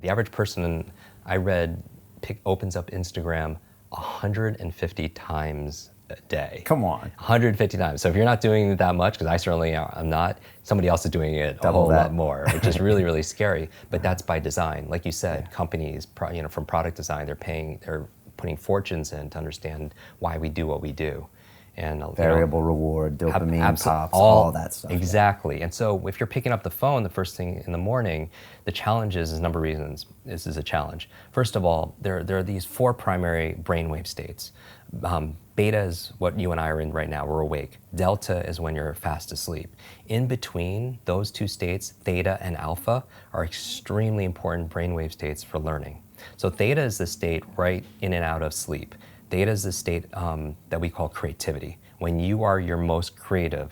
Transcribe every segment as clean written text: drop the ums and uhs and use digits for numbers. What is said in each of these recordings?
The average person I read opens up Instagram 150 times a day. Come on. 150 times. So if you're not doing that much, because I certainly am not, somebody else is doing it a whole lot more, which is really, really scary. But that's by design. Like you said, companies, from product design, they're putting fortunes in to understand why we do what we do. And variable reward, dopamine pops, all that stuff. Exactly. Yeah. And so if you're picking up the phone the first thing in the morning, the challenge is a number of reasons. This is a challenge. First of all, there are these 4 primary brainwave states. Beta is what you and I are in right now, we're awake. Delta is when you're fast asleep. In between those 2 states, theta and alpha, are extremely important brainwave states for learning. So theta is the state right in and out of sleep. Theta is the state that we call creativity. When you are your most creative,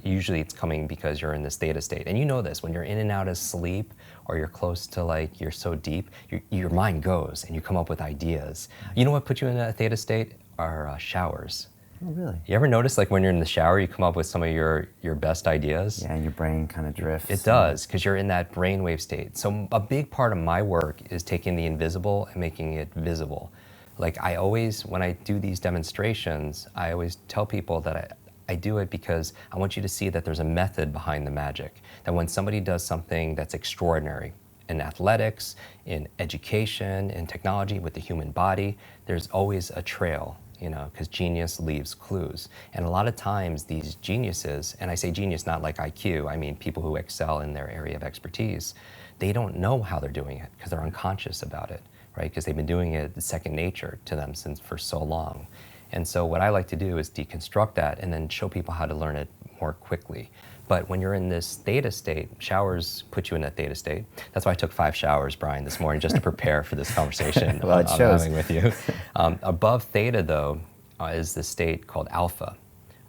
usually it's coming because you're in this theta state. And you know this, when you're in and out of sleep, or you're close to you're so deep, your mind goes and you come up with ideas. You know what puts you in a theta state? Are showers. Oh, really? You ever notice when you're in the shower, you come up with some of your best ideas? Yeah, and your brain kind of drifts. It does, because you're in that brainwave state. So a big part of my work is taking the invisible and making it visible. When I do these demonstrations, I always tell people that I do it because I want you to see that there's a method behind the magic. That when somebody does something that's extraordinary, in athletics, in education, in technology, with the human body, there's always a trail, because genius leaves clues. And a lot of times these geniuses, and I say genius not like IQ, I mean people who excel in their area of expertise, they don't know how they're doing it because they're unconscious about it, right? Because they've been doing it second nature to them for so long. And so what I like to do is deconstruct that and then show people how to learn it more quickly. But when you're in this theta state, showers put you in that theta state. That's why I took 5 showers, Brian, this morning just to prepare for this conversation well, I'm having with you. Above theta, though, is the state called alpha,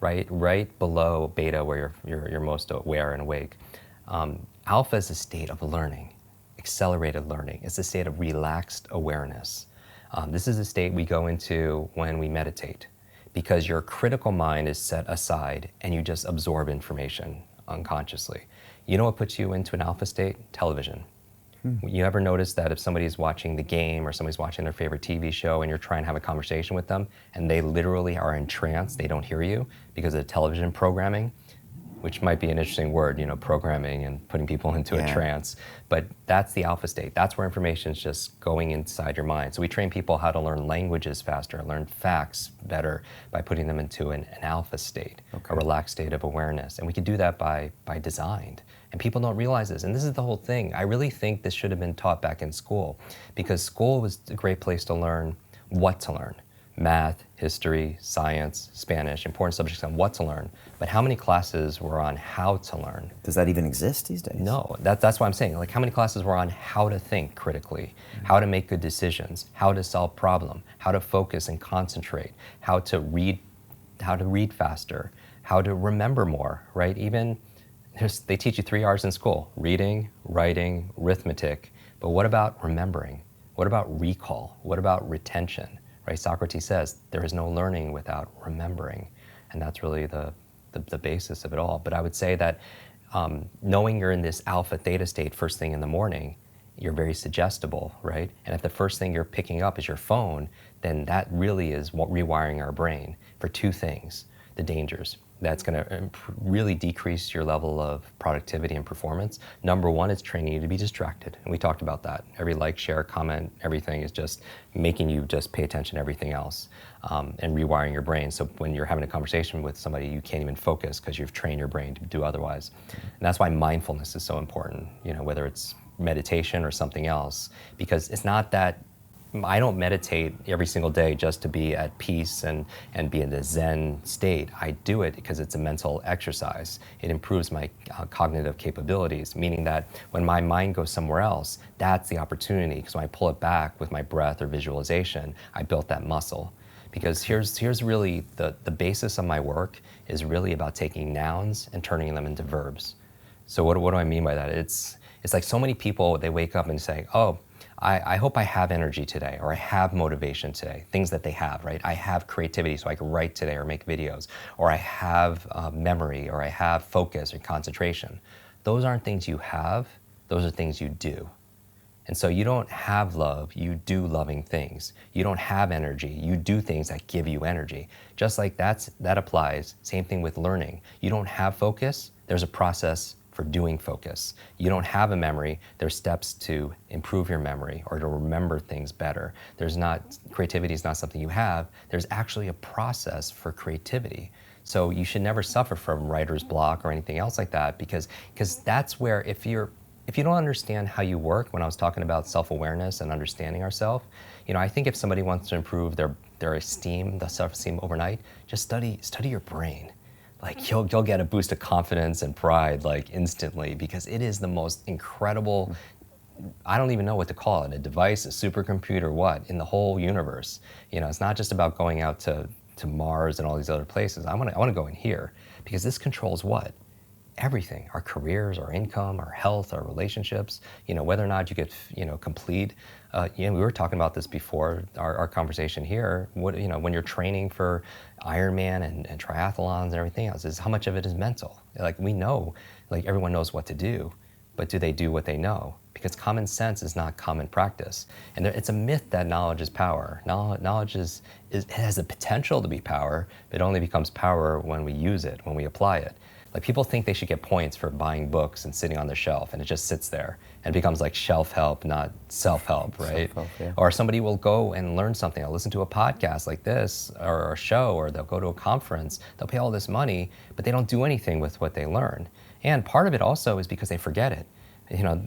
right below beta, where you're most aware and awake. Alpha is a state of learning, accelerated learning. It's a state of relaxed awareness. This is a state we go into when we meditate, because your critical mind is set aside and you just absorb information unconsciously. You know what puts you into an alpha state? Television. You ever notice that if somebody's watching the game or somebody's watching their favorite TV show and you're trying to have a conversation with them and they literally are in trance, they don't hear you because of the television programming, which might be an interesting word, programming and putting people into a trance. But that's the alpha state. That's where information is just going inside your mind. So we train people how to learn languages faster, learn facts better by putting them into an alpha state, a relaxed state of awareness. And we can do that by design. And people don't realize this. And this is the whole thing. I really think this should have been taught back in school, because school was a great place to learn what to learn. Math, history, science, Spanish, important subjects on what to learn. But how many classes were on how to learn? Does that even exist these days? No, that's what I'm saying. How many classes were on how to think critically, how to make good decisions, how to solve problems, how to focus and concentrate, how to read faster, how to remember more, right? Even they teach you 3 R's in school: reading, writing, arithmetic. But what about remembering? What about recall? What about retention? Right? Socrates says there is no learning without remembering, and that's really the basis of it all. But I would say that knowing you're in this alpha theta state first thing in the morning, you're very suggestible, right? And if the first thing you're picking up is your phone, then that really is rewiring our brain for 2 things: the dangers. That's going to really decrease your level of productivity and performance. Number 1, it's training you to be distracted. And we talked about that. Every like, share, comment, everything is just making you just pay attention to everything else, and rewiring your brain. So when you're having a conversation with somebody, you can't even focus because you've trained your brain to do otherwise. And that's why mindfulness is so important, whether it's meditation or something else, because it's not that I don't meditate every single day just to be at peace and be in the Zen state. I do it because it's a mental exercise. It improves my cognitive capabilities, meaning that when my mind goes somewhere else, that's the opportunity. Because when I pull it back with my breath or visualization, I built that muscle. Because here's really the basis of my work is really about taking nouns and turning them into verbs. So what do I mean by that? It's like so many people, they wake up and say, oh, I hope I have energy today, or I have motivation today, things that they have, right? I have creativity so I can write today or make videos, or I have memory, or I have focus or concentration. Those aren't things you have, those are things you do. And so you don't have love, you do loving things. You don't have energy, you do things that give you energy. Just like that applies, same thing with learning. You don't have focus, there's a process for doing focus. You don't have a memory, there's steps to improve your memory or to remember things better. Creativity is not something you have, there's actually a process for creativity. So you should never suffer from writer's block or anything else like that, because that's where if you don't understand how you work, when I was talking about self-awareness and understanding ourselves, I think if somebody wants to improve their esteem, the self-esteem overnight, just study your brain. Like you'll get a boost of confidence and pride like instantly, because it is the most incredible, I don't even know what to call it, a device, a supercomputer, what, in the whole universe. It's not just about going out to Mars and all these other places. I want to go in here, because this controls what? Everything, our careers, our income, our health, our relationships, whether or not you get, complete. We were talking about this before our conversation here. When you're training for Ironman and triathlons and everything else, is how much of it is mental. Like we know, like everyone knows what to do, but do they do what they know? Because common sense is not common practice. And it's a myth that knowledge is power. Knowledge it has the potential to be power, but it only becomes power when we use it, when we apply it. Like people think they should get points for buying books and sitting on the shelf, and it just sits there and it becomes like shelf help, not self-help, right? Self-help, yeah. Or somebody will go and learn something. They'll listen to a podcast like this or a show, or they'll go to a conference. They'll pay all this money, but they don't do anything with what they learn. And part of it also is because they forget it.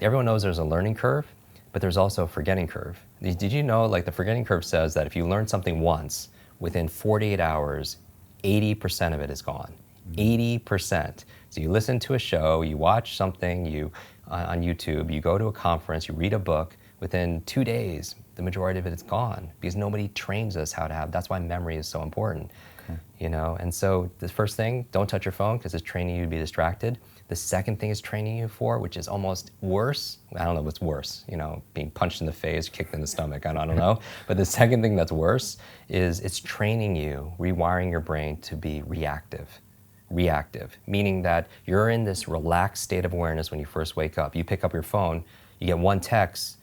Everyone knows there's a learning curve, but there's also a forgetting curve. Did you know, like the forgetting curve says that if you learn something once, within 48 hours, 80% of it is gone. 80%. So you listen to a show, you watch something on YouTube, you go to a conference, you read a book, within 2 days, the majority of it is gone, because nobody trains us how to have, that's why memory is so important. Okay. And so the first thing, don't touch your phone, because it's training you to be distracted. The second thing it's training you for, which is almost worse, I don't know what's worse, being punched in the face, kicked in the stomach, I don't know. But the second thing that's worse is it's training you, rewiring your brain to be reactive, meaning that you're in this relaxed state of awareness when you first wake up. You pick up your phone, you get one text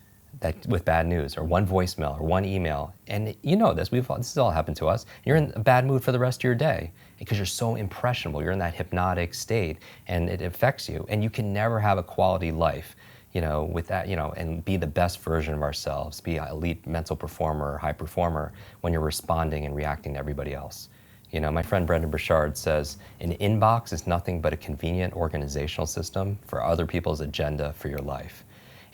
with bad news, or one voicemail, or one email, and this has all happened to us. You're in a bad mood for the rest of your day because you're so impressionable. You're in that hypnotic state, and it affects you. And you can never have a quality life, with that, and be the best version of ourselves, be an elite mental performer or high performer when you're responding and reacting to everybody else. My friend Brendan Burchard says, an inbox is nothing but a convenient organizational system for other people's agenda for your life.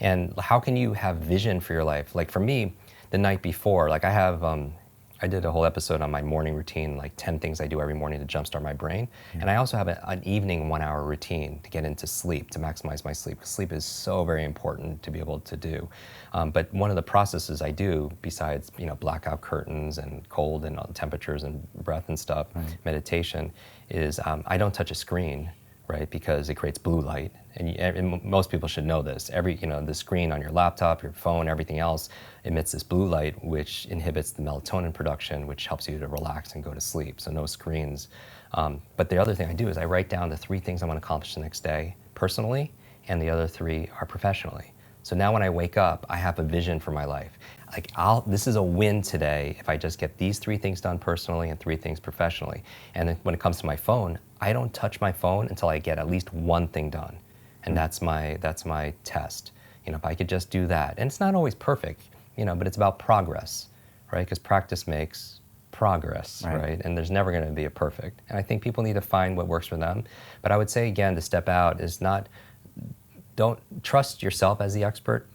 And how can you have vision for your life? Like for me, the night before, like I did a whole episode on my morning routine, like 10 things I do every morning to jumpstart my brain. Yeah. And I also have an evening 1 hour routine to get into sleep, to maximize my sleep. Because sleep is so very important to be able to do. But one of the processes I do, besides blackout curtains and cold and temperatures and breath and stuff, right, meditation, is I don't touch a screen, right? Because it creates blue light. And most people should know this. The screen on your laptop, your phone, everything else emits this blue light, which inhibits the melatonin production, which helps you to relax and go to sleep. So no screens. But the other thing I do is I write down the 3 things I want to accomplish the next day personally, and the other 3 are professionally. So now when I wake up, I have a vision for my life. Like this is a win today if I just get these 3 things done personally and 3 things professionally. And then when it comes to my phone, I don't touch my phone until I get at least 1 thing done. And that's my test. If I could just do that. And it's not always perfect, but it's about progress, right? Because practice makes progress, right? And there's never going to be a perfect. And I think people need to find what works for them. But I would say, again, to step out is don't trust yourself as the expert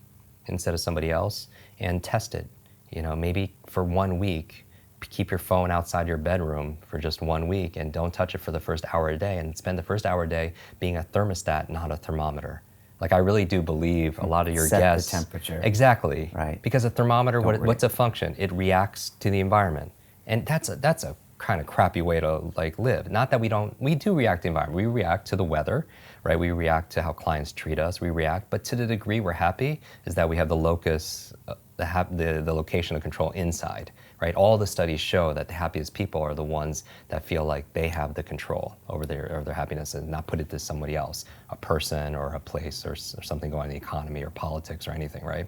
instead of somebody else, and test it. Maybe for 1 week, keep your phone outside your bedroom for just 1 week and don't touch it for the first hour a day, and spend the first hour a day being a thermostat, not a thermometer. Like I really do believe a lot of your guests... Set the temperature. Exactly. Right. Because a thermometer, what's a function? It reacts to the environment. And that's a kind of crappy way to live. Not that we do react to the environment. We react to the weather, right? We react to how clients treat us. We react, but to the degree we're happy is that we have the locus the location of control inside, right? All the studies show that the happiest people are the ones that feel like they have the control over their happiness and not put it to somebody else, a person or a place or something going on in the economy or politics or anything, right?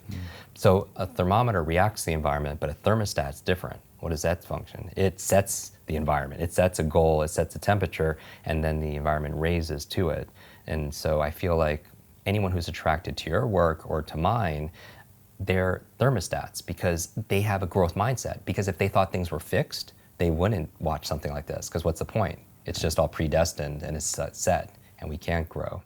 So a thermometer reacts to the environment, but a thermostat's different. What does that function? It sets the environment. It sets a goal, it sets a temperature, and then the environment raises to it. And so I feel like anyone who's attracted to your work or to mine, they're thermostats because they have a growth mindset. Because if they thought things were fixed, they wouldn't watch something like this. Because what's the point? It's just all predestined and it's set, and we can't grow.